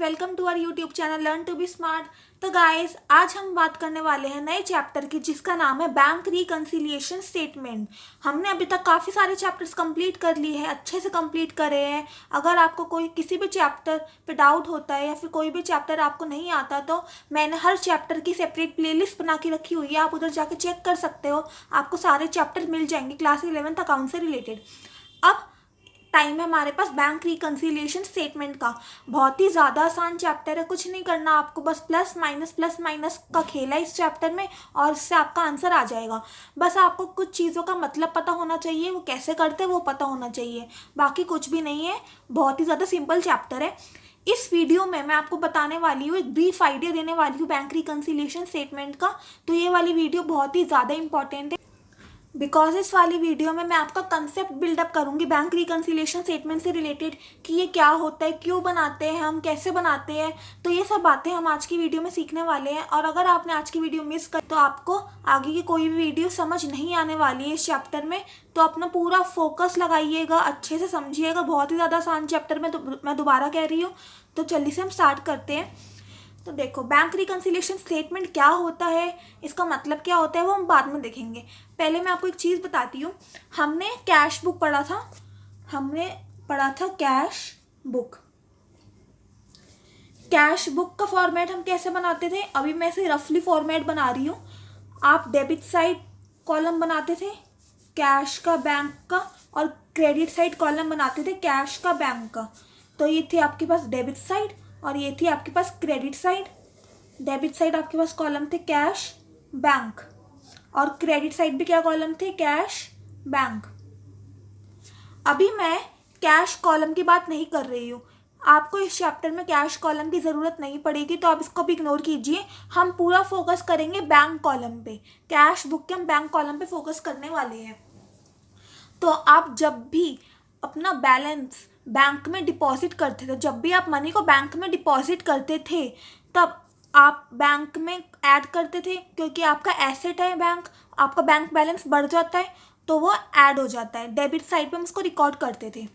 Welcome to our YouTube channel learn to be smart. तो guys, आज हम बात करने वाले हैं नए चैप्टर की, जिसका नाम है बैंक रिकंसिलिएशन स्टेटमेंट। हमने अभी तक काफ़ी सारे चैप्टर्स कंप्लीट कर लिए हैं, अच्छे से कंप्लीट करे हैं। अगर आपको कोई किसी भी चैप्टर पे डाउट होता है या फिर कोई भी चैप्टर आपको नहीं आता, तो मैंने हर चैप्टर की सेपरेट प्लेलिस्ट बना के रखी हुई है, आप उधर जाके चेक कर सकते हो। आपको सारे चैप्टर मिल जाएंगे क्लास 11th अकाउंट से रिलेटेड। अब टाइम है हमारे पास बैंक रिकंसिलिएशन स्टेटमेंट का। बहुत ही ज़्यादा आसान चैप्टर है, कुछ नहीं करना आपको, बस प्लस माइनस का खेल है इस चैप्टर में और इससे आपका आंसर आ जाएगा। बस आपको कुछ चीज़ों का मतलब पता होना चाहिए, वो कैसे करते हैं वो पता होना चाहिए, बाकी कुछ भी नहीं है। बहुत ही ज़्यादा सिंपल चैप्टर है। इस वीडियो में मैं आपको बताने वाली हूँ, एक ब्रीफ आइडिया देने वाली हूँ बैंक रिकंसिलिएशन स्टेटमेंट का। तो ये वाली वीडियो बहुत ही ज़्यादा इंपॉर्टेंट है, बिकॉज इस वाली वीडियो में मैं आपका कंसेप्ट बिल्डअप करूंगी बैंक रिकंसिलिएशन स्टेटमेंट से रिलेटेड, कि ये क्या होता है, क्यों बनाते हैं हम, कैसे बनाते हैं। तो ये सब बातें हम आज की वीडियो में सीखने वाले हैं। और अगर आपने आज की वीडियो मिस कर तो आपको आगे की कोई भी वीडियो समझ नहीं आने वाली है इस चैप्टर में। तो अपना पूरा फोकस लगाइएगा, अच्छे से समझिएगा। बहुत ही ज़्यादा आसान चैप्टर में, तो मैं दोबारा कह रही हूँ। तो जल्दी से हम स्टार्ट करते हैं। तो देखो, बैंक रिकंसिलिएशन स्टेटमेंट क्या होता है, इसका मतलब क्या होता है, वो हम बाद में देखेंगे। पहले मैं आपको एक चीज़ बताती हूँ। हमने कैश बुक पढ़ा था, कैश बुक। कैश बुक का फॉर्मेट हम कैसे बनाते थे, अभी मैं इसे रफली फॉर्मेट बना रही हूँ। आप डेबिट साइड कॉलम बनाते थे कैश का, बैंक का, और क्रेडिट साइड कॉलम बनाते थे कैश का, बैंक का। तो ये थी आपके पास डेबिट साइड और ये थी आपके पास क्रेडिट साइड। डेबिट साइड आपके पास कॉलम थे कैश, बैंक, और क्रेडिट साइड भी क्या कॉलम थे, कैश, बैंक। अभी मैं कैश कॉलम की बात नहीं कर रही हूँ, आपको इस चैप्टर में कैश कॉलम की ज़रूरत नहीं पड़ेगी, तो आप इसको भी इग्नोर कीजिए। हम पूरा फोकस करेंगे बैंक कॉलम पे, कैश बुक के हम बैंक कॉलम पे फोकस करने वाले हैं। तो आप जब भी अपना बैलेंस बैंक में डिपॉजिट करते थे, जब भी आप मनी को बैंक में डिपॉजिट करते थे, तब आप बैंक में ऐड करते थे, क्योंकि आपका एसेट है बैंक, आपका बैंक बैलेंस बढ़ जाता है तो वो ऐड हो जाता है। डेबिट साइड पे हम उसको रिकॉर्ड करते थे।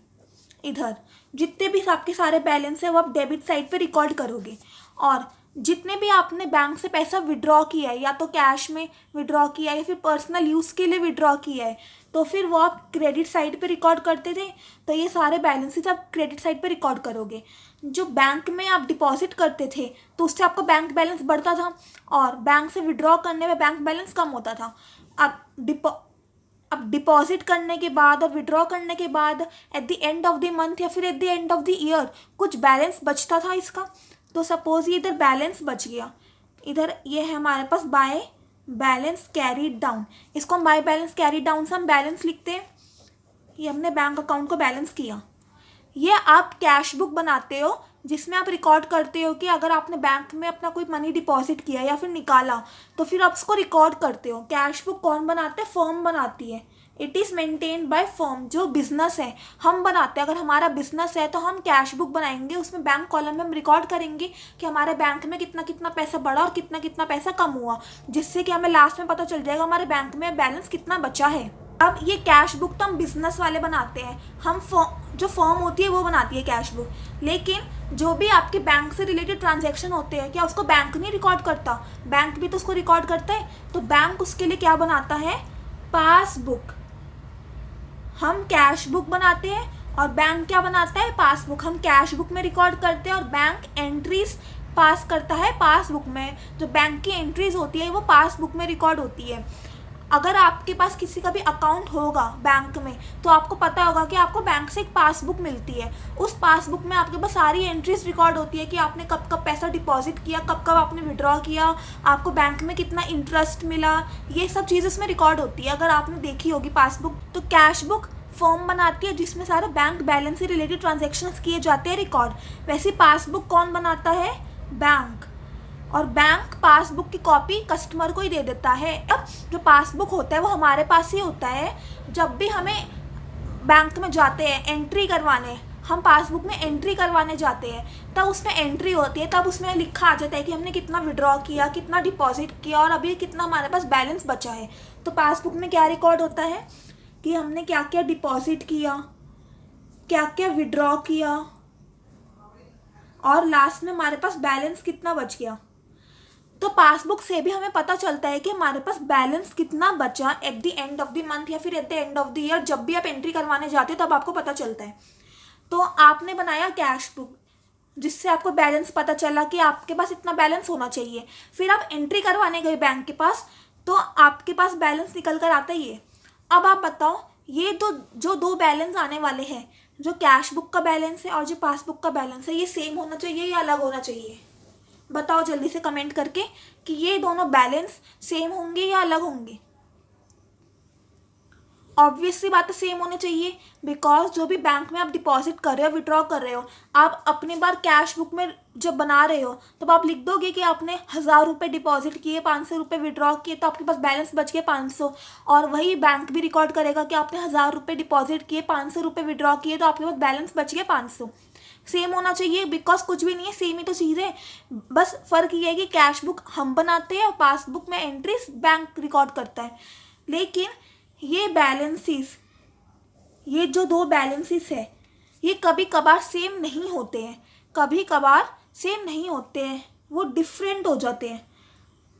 इधर जितने भी आपके सारे बैलेंस है वो आप डेबिट साइड पे रिकॉर्ड करोगे। और जितने भी आपने बैंक से पैसा विड्रॉ किया है, या तो कैश में विड्रॉ किया है या फिर पर्सनल यूज़ के लिए विड्रॉ किया है, तो फिर वो आप क्रेडिट साइड पे रिकॉर्ड करते थे। तो ये सारे बैलेंसेस आप क्रेडिट साइड पे रिकॉर्ड करोगे। जो बैंक में आप डिपॉजिट करते थे तो उससे आपका बैंक बैलेंस बढ़ता था, और बैंक से विड्रॉ करने में बैंक बैलेंस कम होता था। अब डिपॉजिट करने के बाद और विड्रॉ करने के बाद at the end of the month या फिर at the end of the year कुछ बैलेंस बचता था इसका। तो सपोज ये इधर बैलेंस बच गया, इधर ये है हमारे पास बाय बैलेंस कैरीड डाउन। इसको हम बाय बैलेंस कैरीड डाउन से हम बैलेंस लिखते हैं। ये हमने बैंक अकाउंट को बैलेंस किया। ये आप कैश बुक बनाते हो, जिसमें आप रिकॉर्ड करते हो कि अगर आपने बैंक में अपना कोई मनी डिपॉजिट किया या फिर निकाला, तो फिर आप उसको रिकॉर्ड करते हो। कैश बुक कौन बनाते हैं, फर्म बनाती है। It is maintained by firm, जो बिजनेस है हम बनाते हैं। अगर हमारा बिजनेस है तो हम कैश बुक बनाएंगे, उसमें बैंक कॉलम में हम रिकॉर्ड करेंगे कि हमारे बैंक में कितना कितना पैसा बढ़ा और कितना कितना पैसा कम हुआ, जिससे कि हमें लास्ट में पता चल जाएगा हमारे बैंक में बैलेंस कितना बचा है। अब ये कैश बुक तो हम बिजनेस वाले बनाते हैं, हम जो फर्म होती है वो बनाती है कैश बुक। लेकिन जो भी आपके बैंक से रिलेटेड ट्रांजैक्शन होते हैं, क्या उसको बैंक नहीं रिकॉर्ड करता, बैंक भी तो उसको रिकॉर्ड करता है। तो बैंक उसके लिए क्या बनाता है, पासबुक। हम कैश बुक बनाते हैं और बैंक क्या बनाता है, पासबुक। हम कैश बुक में रिकॉर्ड करते हैं और बैंक एंट्रीज पास करता है पासबुक में। जो बैंक की एंट्रीज होती है वो पासबुक में रिकॉर्ड होती है। अगर आपके पास किसी का भी अकाउंट होगा बैंक में, तो आपको पता होगा कि आपको बैंक से एक पासबुक मिलती है। उस पासबुक में आपके पास सारी एंट्रीज रिकॉर्ड होती है कि आपने कब कब पैसा डिपॉजिट किया, कब कब आपने विड्रॉ किया, आपको बैंक में कितना इंटरेस्ट मिला, ये सब चीज़ उसमें रिकॉर्ड होती है। अगर आपने देखी होगी पासबुक। तो कैश बुक फॉर्म बनाती है जिसमें सारे बैंक बैलेंस से रिलेटेड ट्रांजेक्शन्स किए जाते हैं रिकॉर्ड। वैसे पासबुक कौन बनाता है, बैंक। और बैंक पासबुक की कॉपी कस्टमर को ही दे देता है। अब जो पासबुक होता है वो हमारे पास ही होता है। जब भी हमें बैंक में जाते हैं एंट्री करवाने, हम पासबुक में एंट्री करवाने जाते हैं, तब उसमें एंट्री होती है, तब उसमें लिखा आ जाता है कि हमने कितना विड्रॉ किया, कितना डिपॉजिट किया और अभी कितना हमारे पास बैलेंस बचा है। तो पासबुक में क्या रिकॉर्ड होता है कि हमने क्या क्या डिपॉजिट किया, क्या क्या विड्रॉ किया और लास्ट में हमारे पास बैलेंस कितना बच गया। तो पासबुक से भी हमें पता चलता है कि हमारे पास बैलेंस कितना बचा at the end of the month या फिर at the end of the year. जब भी आप एंट्री करवाने जाते हो तब आपको पता चलता है। तो आपने बनाया कैश बुक, जिससे आपको बैलेंस पता चला कि आपके पास इतना बैलेंस होना चाहिए। फिर आप एंट्री करवाने गए बैंक के पास, तो आपके पास बैलेंस निकल कर आता ही है। अब आप बताओ, ये तो जो दो बैलेंस आने वाले हैं, जो कैश बुक का बैलेंस है और जो पासबुक का बैलेंस है, ये सेम होना चाहिए या अलग होना चाहिए? बताओ जल्दी से कमेंट करके कि ये दोनों बैलेंस सेम होंगे या अलग होंगे। ऑब्वियसली बात है सेम होने चाहिए, बिकॉज जो भी बैंक में आप डिपॉजिट कर रहे हो, विड्रॉ कर रहे हो, आप अपनी बार कैश बुक में जब बना रहे हो तब आप लिख दोगे कि आपने 1000 रुपये डिपॉजिट किए, 500 रुपये विड्रॉ किए, तो आपके पास बैलेंस बच गया 500। और वही बैंक भी रिकॉर्ड करेगा कि आपने 1000 रुपये डिपॉजिट किए, 500 रुपये विड्रॉ किए, तो आपके पास बैलेंस बच गया 500। सेम होना चाहिए, बिकॉज कुछ भी नहीं है, सेम ही तो चीज़ है। बस फ़र्क ये है कि कैश बुक हम बनाते हैं और पासबुक में एंट्रीज बैंक रिकॉर्ड करता है। लेकिन ये बैलेंसेस, ये जो दो बैलेंसेस है, ये कभी कभार सेम नहीं होते हैं, कभी कभार सेम नहीं होते हैं, वो डिफरेंट हो जाते हैं।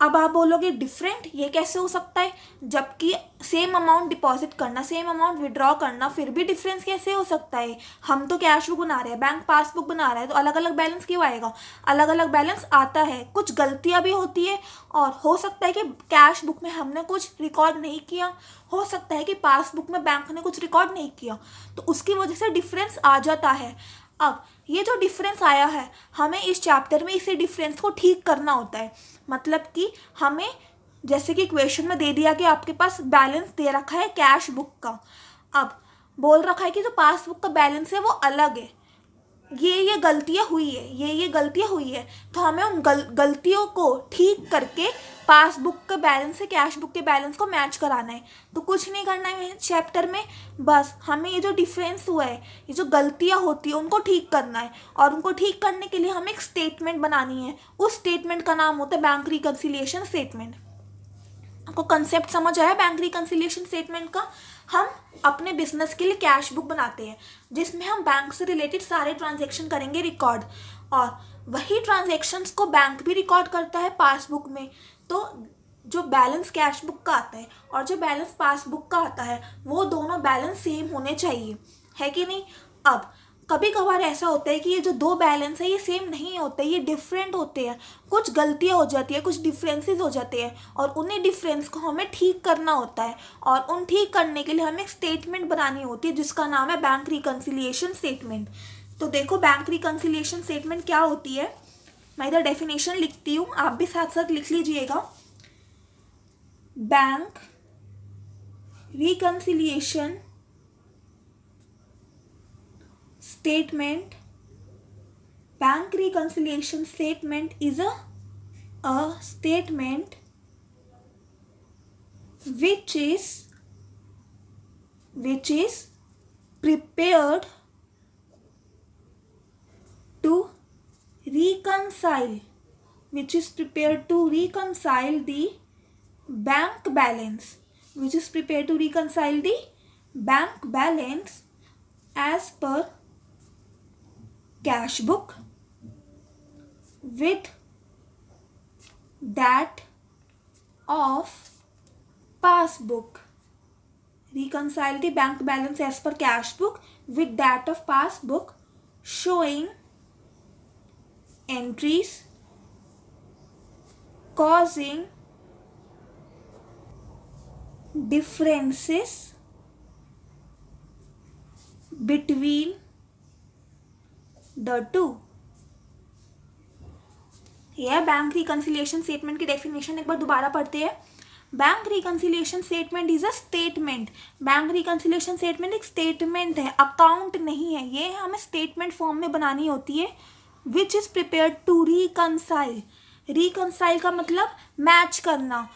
अब आप बोलोगे डिफरेंट ये कैसे हो सकता है, जबकि सेम अमाउंट डिपॉजिट करना, सेम अमाउंट विड्रॉ करना, फिर भी डिफरेंस कैसे हो सकता है? हम तो कैश बुक बना रहे हैं, बैंक पासबुक बना रहा है, तो अलग अलग बैलेंस क्यों आएगा? अलग अलग बैलेंस आता है, कुछ गलतियां भी होती है, और हो सकता है कि कैश बुक में हमने कुछ रिकॉर्ड नहीं किया, हो सकता है कि पासबुक में बैंक ने कुछ रिकॉर्ड नहीं किया, तो उसकी वजह से डिफरेंस आ जाता है। अब ये जो डिफरेंस आया है, हमें इस चैप्टर में इसी डिफरेंस को ठीक करना होता है। मतलब कि हमें, जैसे कि क्वेश्चन में दे दिया कि आपके पास बैलेंस दे रखा है कैश बुक का, अब बोल रखा है कि जो पासबुक का बैलेंस है वो अलग है, ये गलतियाँ हुई है, ये गलतियाँ हुई है, तो हमें उन गलतियों को ठीक करके पासबुक के बैलेंस से कैश बुक के बैलेंस को मैच कराना है। तो कुछ नहीं करना है चैप्टर में, बस हमें ये जो डिफरेंस हुआ है, ये जो गलतियाँ होती है, उनको ठीक करना है। और उनको ठीक करने के लिए हमें एक स्टेटमेंट बनानी है, उस स्टेटमेंट का नाम होता है बैंक रिकन्सिलिएशन स्टेटमेंट। आपको कंसेप्ट समझ आया बैंक रिकन्सिलिएशन स्टेटमेंट का? हम अपने बिजनेस के लिए कैश बुक बनाते हैं, जिसमें हम बैंक से रिलेटेड सारे ट्रांजैक्शन करेंगे रिकॉर्ड, और वही ट्रांजैक्शंस को बैंक भी रिकॉर्ड करता है पासबुक में। तो जो बैलेंस कैश बुक का आता है और जो बैलेंस पासबुक का आता है, वो दोनों बैलेंस सेम होने चाहिए, है कि नहीं? अब कभी कभार ऐसा होता है कि ये जो दो बैलेंस है ये सेम नहीं होते, ये डिफरेंट होते हैं, कुछ गलतियाँ हो जाती है, कुछ डिफरेंसेस हो जाते हैं, और उन्हीं डिफरेंस को हमें ठीक करना होता है। और उन ठीक करने के लिए हमें एक स्टेटमेंट बनानी होती है, जिसका नाम है बैंक रिकन्सिलिएशन स्टेटमेंट। तो देखो बैंक रिकन्सिलिएशन स्टेटमेंट क्या होती है, मैं इधर डेफिनेशन लिखती हूँ, आप भी साथ साथ लिख लीजिएगा। Bank reconciliation statement, bank reconciliation statement is a statement which is prepared to reconcile the bank balance as per cash book with that of passbook. Reconcile the bank balance as per cash book with that of passbook, showing entries causing differences between the two। यह bank reconciliation statement की definition एक बार दोबारा पढ़ते हैं। Bank reconciliation statement is a statement. Bank reconciliation statement एक statement है, account नहीं है। ये हमें स्टेटमेंट फॉर्म में बनानी होती है, which is prepared to reconcile. Reconcile का मतलब मैच करना,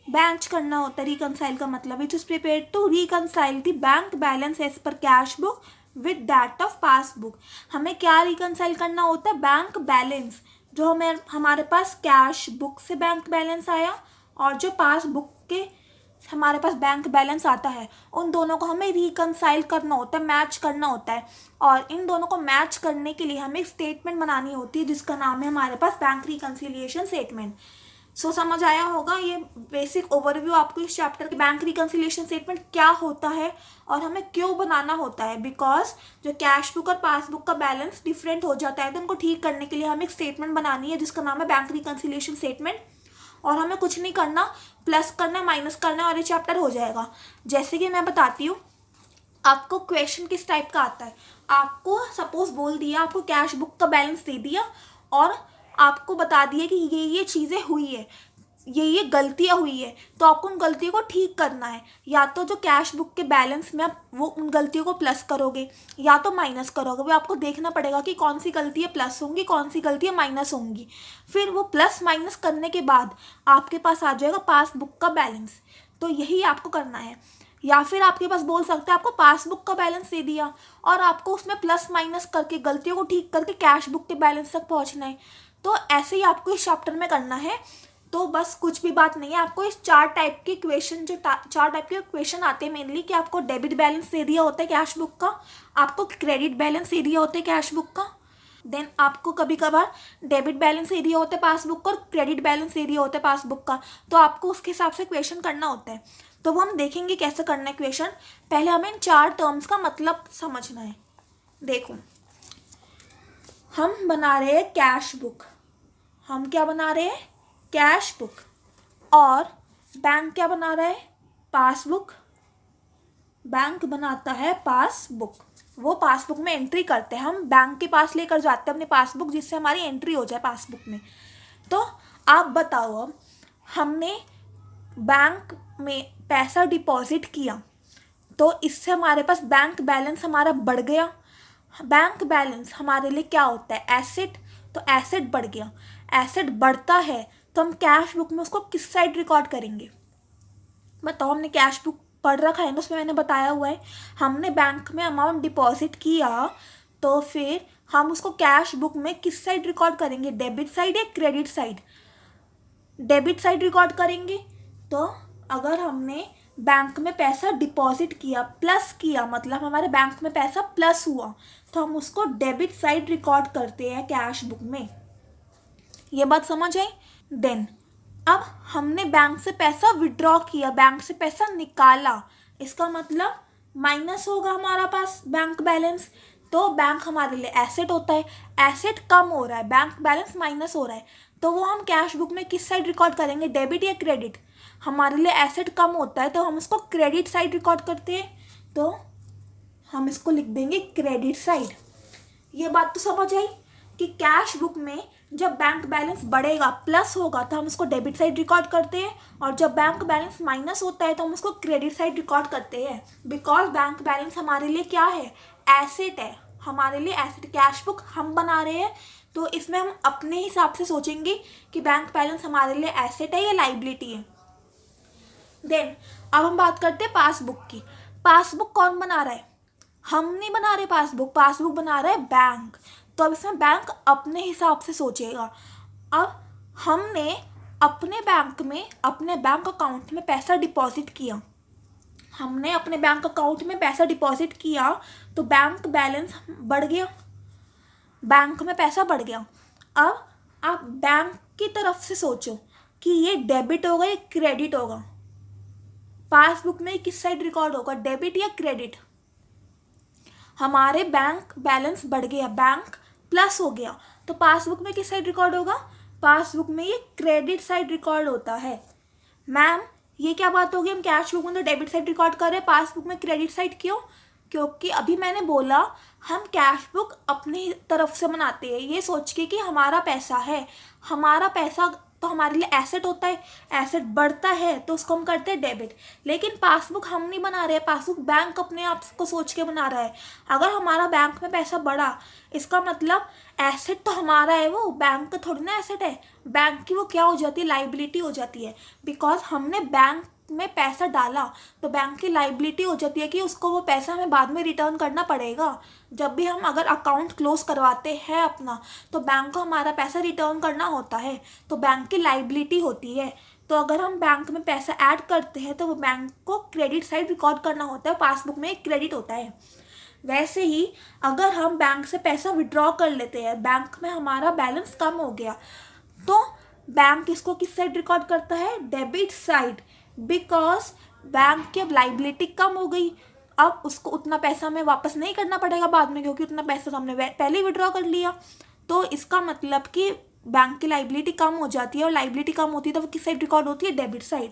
मैच करना होता है रिकन्साइल का मतलब। Which is prepared to reconcile the bank balance as per cash book with that of passbook. हमें क्या रिकन्साइल करना होता है? बैंक बैलेंस जो हमारे पास कैश बुक से बैंक बैलेंस आया और जो पासबुक के हमारे पास बैंक बैलेंस आता है, उन दोनों को हमें रिकंसाइल करना होता है, मैच करना होता है। और इन दोनों को मैच करने के लिए हमें एक स्टेटमेंट बनानी होती है जिसका नाम है हमारे पास बैंक रिकंसिलिएशन स्टेटमेंट। सो समझ आया होगा ये बेसिक ओवरव्यू आपको इस चैप्टर के बैंक रिकंसिलिएशन स्टेटमेंट क्या होता है और हमें क्यों बनाना होता है। बिकॉज जो कैश बुक और पासबुक का बैलेंस डिफरेंट हो जाता है तो उनको ठीक करने के लिए हमें एक स्टेटमेंट बनानी है जिसका नाम है बैंक रिकंसिलिएशन स्टेटमेंट। और हमें कुछ नहीं करना, प्लस करना, माइनस करना और ये चैप्टर हो जाएगा। जैसे कि मैं बताती हूँ, आपको क्वेश्चन किस टाइप का आता है। आपको सपोज बोल दिया, आपको कैश बुक का बैलेंस दे दिया और आपको बता दिया कि ये चीज़ें हुई है, ये गलतियाँ हुई है, तो आपको उन गलतियों को ठीक करना है। या तो जो कैश बुक के बैलेंस में आप वो उन गलतियों को प्लस करोगे या तो माइनस करोगे। वो आपको देखना पड़ेगा कि कौन सी गलतियाँ प्लस होंगी, कौन सी गलतियाँ माइनस होंगी। फिर वो प्लस माइनस करने के बाद आपके पास आ जाएगा पासबुक का बैलेंस। तो यही आपको करना है। या फिर आपके पास बोल सकते हैं आपको पासबुक का बैलेंस दे दिया और आपको उसमें प्लस माइनस करके गलतियों को ठीक करके कैश बुक के बैलेंस तक पहुँचना है। तो ऐसे ही आपको इस चैप्टर में करना है। तो बस कुछ भी बात नहीं है, आपको इस चार टाइप के क्वेश्चन आते हैं मेनली, कि आपको डेबिट बैलेंस दे दिया होता है कैश बुक का, आपको क्रेडिट बैलेंस दे दिया होता है कैश बुक का, देन आपको कभी कभार डेबिट बैलेंस दे दिया होता है पासबुक का और क्रेडिट बैलेंस दे दिया होता है पासबुक का। तो आपको उसके हिसाब से क्वेश्चन करना होता है। तो वो हम देखेंगे कैसे करना है क्वेश्चन। पहले हमें इन चार टर्म्स का मतलब समझना है। देखो, हम बना रहे हैं कैश बुक, हम क्या बना रहे हैं, कैश बुक, और बैंक क्या बना रहा है, पासबुक। बैंक बनाता है पासबुक, वो पासबुक में एंट्री करते हैं, हम बैंक के पास लेकर जाते हैं अपनी पासबुक जिससे हमारी एंट्री हो जाए पासबुक में। तो आप बताओ, अब हमने बैंक में पैसा डिपॉजिट किया तो इससे हमारे पास बैंक बैलेंस हमारा बढ़ गया। बैंक बैलेंस हमारे लिए क्या होता है, एसेट। तो एसेट बढ़ गया, एसेट बढ़ता है तो हम कैश बुक में उसको किस साइड रिकॉर्ड करेंगे। बताओ, हमने कैश बुक पढ़ रखा है ना, उसमें मैंने बताया हुआ है, हमने बैंक में अमाउंट डिपॉजिट किया तो फिर हम उसको कैश बुक में किस साइड रिकॉर्ड करेंगे, डेबिट साइड या credit side. Debit side record करेंगे। तो अगर हमने बैंक में पैसा डिपॉजिट किया, प्लस किया, मतलब हमारे बैंक में पैसा प्लस हुआ, तो हम उसको डेबिट साइड रिकॉर्ड करते हैं कैश बुक में। ये बात समझ आई। देन अब हमने बैंक से पैसा विड्रॉ किया, बैंक से पैसा निकाला, इसका मतलब माइनस होगा हमारा पास बैंक बैलेंस। तो बैंक हमारे लिए एसेट होता है, एसेट कम हो रहा है, बैंक बैलेंस माइनस हो रहा है, तो वो हम कैश बुक में किस साइड रिकॉर्ड करेंगे, डेबिट या क्रेडिट। हमारे लिए एसेट कम होता है तो हम उसको क्रेडिट साइड रिकॉर्ड करते हैं, तो हम इसको लिख देंगे क्रेडिट साइड। ये बात तो समझ आई कि कैश बुक में जब बैंक बैलेंस बढ़ेगा, प्लस होगा, तो हम उसको डेबिट साइड रिकॉर्ड करते हैं, और जब बैंक बैलेंस माइनस होता है तो हम उसको क्रेडिट साइड रिकॉर्ड करते हैं। बिकॉज बैंक बैलेंस हमारे लिए क्या है, एसेट है, हमारे लिए एसेट। कैश बुक हम बना रहे हैं तो इसमें हम अपने हिसाब से सोचेंगे कि बैंक बैलेंस हमारे लिए एसेट है या लाइबिलिटी है। देन अब हम बात करते हैं पासबुक की। पासबुक कौन बना रहा है, हम नहीं बना रहे पासबुक, पासबुक बना रहा है बैंक। तो अब इसमें बैंक अपने हिसाब से सोचेगा। अब हमने अपने बैंक में, अपने बैंक अकाउंट में पैसा डिपॉजिट किया, हमने अपने बैंक अकाउंट में पैसा डिपॉजिट किया तो बैंक बैलेंस बढ़ गया, बैंक में पैसा बढ़ गया। अब आप बैंक की तरफ से सोचो कि ये डेबिट होगा या क्रेडिट होगा, पासबुक में किस साइड रिकॉर्ड होगा, डेबिट या क्रेडिट। हमारे बैंक बैलेंस बढ़ गया, बैंक प्लस हो गया, तो पासबुक में किस साइड रिकॉर्ड होगा, पासबुक में ये क्रेडिट साइड रिकॉर्ड होता है। मैम ये क्या बात होगी, हम कैश बुक में तो डेबिट साइड रिकॉर्ड कर रहे हैं, पासबुक में क्रेडिट साइड क्यों। क्योंकि अभी मैंने बोला हम कैश बुक अपनी तरफ से बनाते हैं, ये सोच के कि हमारा पैसा है, हमारा पैसा तो हमारे लिए एसेट होता है, एसेट बढ़ता है तो उसको हम करते हैं डेबिट। लेकिन पासबुक हम नहीं बना रहे, पासबुक बैंक अपने आप को सोच के बना रहा है। अगर हमारा बैंक में पैसा बढ़ा, इसका मतलब एसेट तो हमारा है, वो बैंक का थोड़ी ना एसेट है, बैंक की वो क्या हो जाती है, लाइबिलिटी हो जाती है। बिकॉज हमने बैंक में पैसा डाला तो बैंक की लाइबिलिटी हो जाती है कि उसको वो पैसा हमें बाद में रिटर्न करना पड़ेगा। जब भी हम अगर अकाउंट क्लोज करवाते हैं अपना, तो बैंक को हमारा पैसा रिटर्न करना होता है, तो बैंक की लाइबिलिटी होती है। तो अगर हम बैंक में पैसा ऐड करते हैं तो वो बैंक को क्रेडिट साइड रिकॉर्ड करना होता है, पासबुक में एक क्रेडिट होता है। वैसे ही अगर हम बैंक से पैसा विड्रॉ कर लेते हैं, बैंक में हमारा बैलेंस कम हो गया, तो बैंक इसको किस साइड रिकॉर्ड करता है? डेबिट साइड, बिकॉज बैंक की अब लाइबिलिटी कम हो गई। अब उसको उतना पैसा हमें वापस नहीं करना पड़ेगा बाद में, क्योंकि उतना पैसा तो हमने पहले ही विड्रॉ कर लिया। तो इसका मतलब कि बैंक की लाइबिलिटी कम हो जाती है, और लाइबिलिटी कम होती है तो वो किस साइड रिकॉर्ड होती है? Debit side.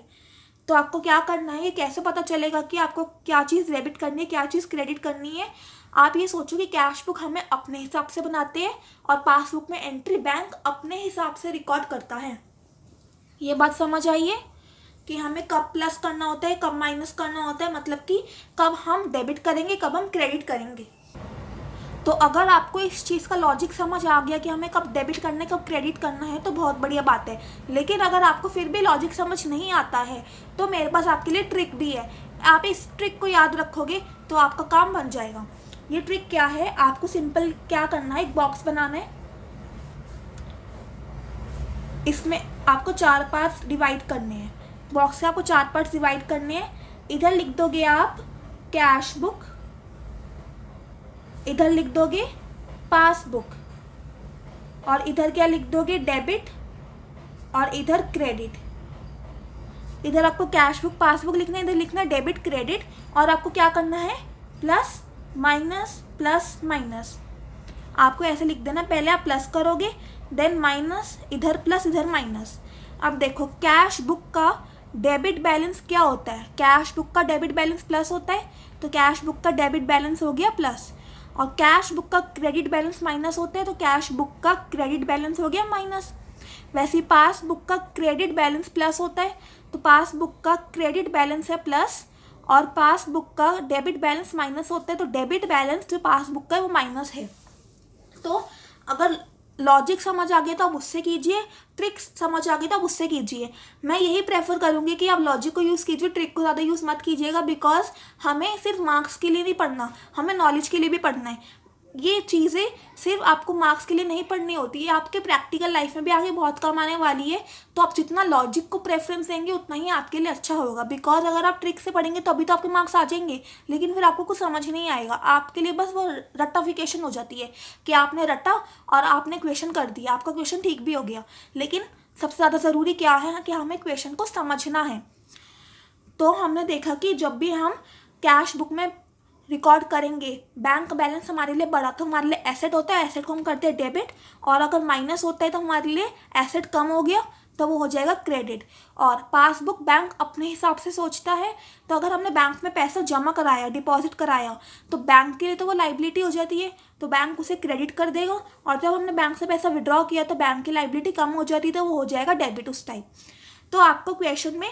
तो आपको क्या करना है, ये कैसे पता चलेगा कि आपको क्या चीज़ डेबिट करनी है, क्या चीज़ क्रेडिट करनी है? आप ये सोचो कि कैश बुक हमें अपने हिसाब से बनाते हैं और पासबुक में एंट्री बैंक अपने हिसाब से रिकॉर्ड करता है। ये बात समझ आई है कि हमें कब प्लस करना होता है, कब माइनस करना होता है, मतलब कि कब हम डेबिट करेंगे, कब हम क्रेडिट करेंगे। तो अगर आपको इस चीज़ का लॉजिक समझ आ गया कि हमें कब डेबिट करना है, कब क्रेडिट करना है, तो बहुत बढ़िया बात है। लेकिन अगर आपको फिर भी लॉजिक समझ नहीं आता है तो मेरे पास आपके लिए ट्रिक भी है। आप इस ट्रिक को याद रखोगे तो आपका काम बन जाएगा। ये ट्रिक क्या है? आपको सिंपल क्या करना है, एक बॉक्स बनाना है, इसमें आपको 4 पार्ट्स डिवाइड करने हैं। बॉक्स से आपको 4 पार्ट्स डिवाइड करने हैं। इधर लिख दोगे आप कैश बुक, इधर लिख दोगे पासबुक, और इधर क्या लिख दोगे? डेबिट, और इधर क्रेडिट। इधर आपको कैश बुक पासबुक लिखना है, इधर लिखना है डेबिट क्रेडिट, और आपको क्या करना है? Plus minus plus minus. आपको ऐसे लिख देना, पहले आप प्लस करोगे, देन माइनस, इधर प्लस इधर माइनस। अब देखो कैश बुक का डेबिट बैलेंस क्या होता है? कैश बुक का डेबिट बैलेंस प्लस होता है, तो कैश बुक का डेबिट बैलेंस हो गया प्लस। और कैश बुक का क्रेडिट बैलेंस माइनस होता है, तो कैश बुक का क्रेडिट बैलेंस हो गया माइनस। वैसे ही पासबुक का क्रेडिट बैलेंस प्लस होता है, तो पासबुक का क्रेडिट बैलेंस है प्लस, और पासबुक का डेबिट बैलेंस माइनस होता है, तो डेबिट बैलेंस जो पासबुक का है वो माइनस है। तो अगर लॉजिक समझ आ गया तो आप उससे कीजिए, ट्रिक समझ आ गई तो आप उससे कीजिए। मैं यही प्रेफर करूँगी कि आप लॉजिक को यूज़ कीजिए, ट्रिक को ज़्यादा यूज़ मत कीजिएगा, बिकॉज हमें सिर्फ मार्क्स के लिए नहीं पढ़ना, हमें नॉलेज के लिए भी पढ़ना है। ये चीज़ें सिर्फ आपको मार्क्स के लिए नहीं पढ़नी होती है, आपके प्रैक्टिकल लाइफ में भी आगे बहुत काम आने वाली है। तो आप जितना लॉजिक को प्रेफरेंस देंगे उतना ही आपके लिए अच्छा होगा, बिकॉज अगर आप ट्रिक से पढ़ेंगे तो अभी तो आपके मार्क्स आ जाएंगे, लेकिन फिर आपको कुछ समझ नहीं आएगा। आपके लिए बस वो रट्टाफिकेशन हो जाती है कि आपने रटा और आपने क्वेश्चन कर दिया, आपका क्वेश्चन ठीक भी हो गया, लेकिन सबसे ज़्यादा ज़रूरी क्या है कि हमें क्वेश्चन को समझना है। तो हमने देखा कि जब भी हम कैश बुक में रिकॉर्ड करेंगे बैंक बैलेंस हमारे लिए बढ़ा तो हमारे लिए एसेट होता है, एसेट को हम करते हैं डेबिट, और अगर माइनस होता है तो हमारे लिए एसेट कम हो गया तो वो हो जाएगा क्रेडिट। और पासबुक बैंक अपने हिसाब से सोचता है, तो अगर हमने बैंक में पैसा जमा कराया, डिपॉजिट कराया, तो बैंक के लिए तो वो लाइबिलिटी हो जाती है, तो बैंक उसे क्रेडिट कर देगा। और जब हमने बैंक से पैसा विड्रॉ किया तो बैंक की लाइबिलिटी कम हो जाती है, तो वो हो जाएगा डेबिट उस टाइम। तो आपको क्वेश्चन में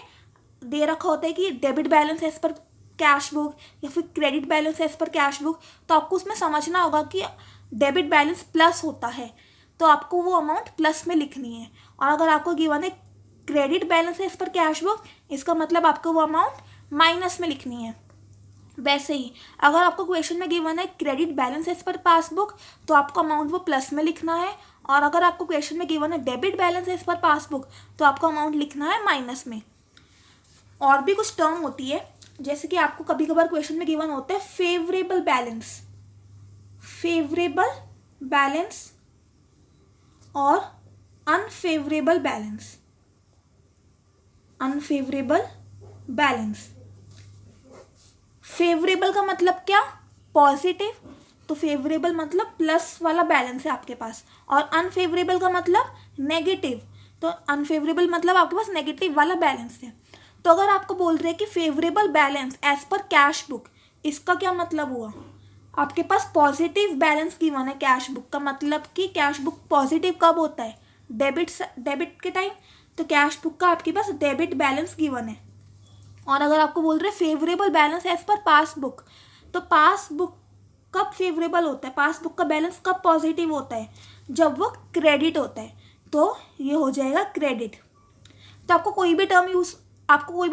दे रखा होता है कि debit balance as per cash book या फिर credit balance as per cash book, तो आपको उसमें समझना होगा कि डेबिट बैलेंस प्लस होता है तो आपको वो अमाउंट प्लस में लिखनी है, और अगर आपको गिवन है credit balance as per cash book, इसका मतलब आपको वो अमाउंट माइनस में लिखनी है। वैसे ही अगर आपको क्वेश्चन में गिवन है credit balance as per passbook, तो आपको अमाउंट वो प्लस में लिखना है, और अगर आपको क्वेश्चन में गिवन है debit balance as per passbook, तो आपको अमाउंट लिखना है माइनस में। और भी कुछ टर्म होती है, जैसे कि आपको कभी कभार क्वेश्चन में गिवन होता है फेवरेबल बैलेंस, फेवरेबल बैलेंस और unfavourable balance, unfavourable balance. Favourable का मतलब क्या? पॉजिटिव, तो फेवरेबल मतलब प्लस वाला बैलेंस है आपके पास, और अनफेवरेबल का मतलब नेगेटिव, तो अनफेवरेबल मतलब आपके पास नेगेटिव वाला बैलेंस है। तो अगर आपको बोल रहे हैं कि favourable balance as per cash book, इसका क्या मतलब हुआ? आपके पास पॉजिटिव बैलेंस गिवन है कैश बुक का, मतलब कि कैश बुक पॉजिटिव कब होता है? डेबिट के टाइम, तो कैश बुक का आपके पास डेबिट बैलेंस गिवन है। और अगर आपको बोल रहे हैं favourable balance as per passbook, तो पासबुक कब फेवरेबल होता है, पासबुक का बैलेंस कब पॉजिटिव होता है? जब वो क्रेडिट होता है, तो ये हो जाएगा क्रेडिट। तो आपको कोई भी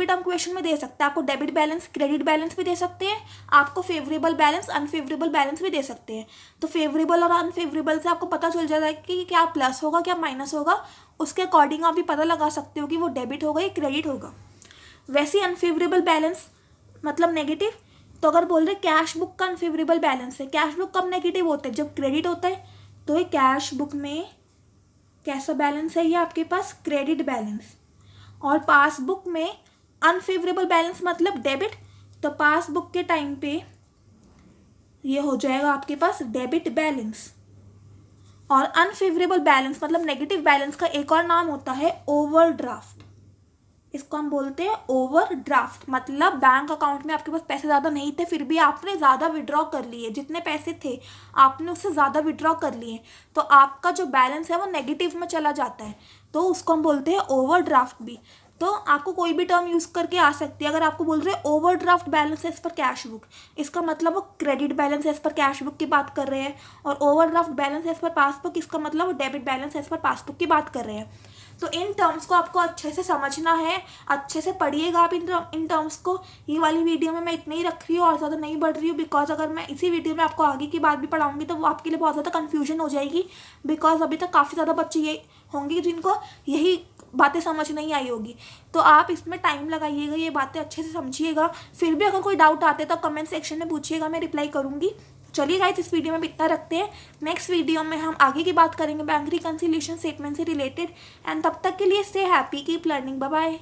टर्म क्वेश्चन में दे सकता है, आपको डेबिट बैलेंस क्रेडिट बैलेंस भी दे सकते हैं, आपको फेवरेबल बैलेंस अनफेवरेबल बैलेंस भी दे सकते हैं। तो फेवरेबल और अनफेवरेबल से आपको पता चल जाता है कि क्या प्लस होगा क्या माइनस होगा, उसके अकॉर्डिंग आप भी पता लगा सकते हो कि वो डेबिट होगा या क्रेडिट होगा। वैसे अनफेवरेबल बैलेंस मतलब नेगेटिव, तो अगर बोल रहे कैश बुक का अनफेवरेबल बैलेंस है, कैश बुक कब नेगेटिव होता है, जब क्रेडिट होता है। तो ये कैश बुक में कैसा बैलेंस है, ये आपके पास क्रेडिट बैलेंस। और पासबुक में अनफेवरेबल बैलेंस मतलब डेबिट, तो पासबुक के टाइम पे ये हो जाएगा आपके पास डेबिट बैलेंस। और अनफेवरेबल बैलेंस मतलब नेगेटिव बैलेंस का एक और नाम होता है ओवरड्राफ्ट। इसको हम बोलते हैं ओवरड्राफ्ट, मतलब बैंक अकाउंट में आपके पास पैसे ज़्यादा नहीं थे, फिर भी आपने ज़्यादा विड्रॉ कर लिए, जितने पैसे थे आपने उससे ज़्यादा विड्रॉ कर लिए, तो आपका जो बैलेंस है वो नेगेटिव में चला जाता है, तो उसको हम बोलते हैं ओवरड्राफ्ट भी। तो आपको कोई भी टर्म यूज़ करके आ सकती है। अगर आपको बोल रहे हैं overdraft balance as per cash book, इसका मतलब वो credit balance as per cash book की बात कर रहे हैं, और overdraft balance as per passbook, इसका मतलब वो debit balance as per passbook की बात कर रहे हैं। तो इन टर्म्स को आपको अच्छे से समझना है, अच्छे से पढ़िएगा आप इन टर्म्स को। ये वाली वीडियो में मैं इतने ही रख रही हूँ और ज़्यादा नहीं बढ़ रही हूँ, बिकॉज अगर मैं इसी वीडियो में आपको आगे की बात भी पढ़ाऊंगी तो वो आपके लिए बहुत ज़्यादा कन्फ्यूजन हो जाएगी, बिकॉज अभी तक काफ़ी ज़्यादा बच्चे ये होंगे जिनको यही बातें समझ नहीं आई होगी। तो आप इसमें टाइम लगाइएगा, ये बातें अच्छे से समझिएगा। फिर भी अगर कोई डाउट आते तो कमेंट सेक्शन में पूछिएगा, मैं रिप्लाई करूँगी। चलिए गाइस, इस वीडियो में इतना रखते हैं। नेक्स्ट वीडियो में हम आगे की बात करेंगे बैंक रिकन्सिलिएशन स्टेटमेंट से रिलेटेड। एंड तब तक के लिए stay happy, keep learning, bye bye.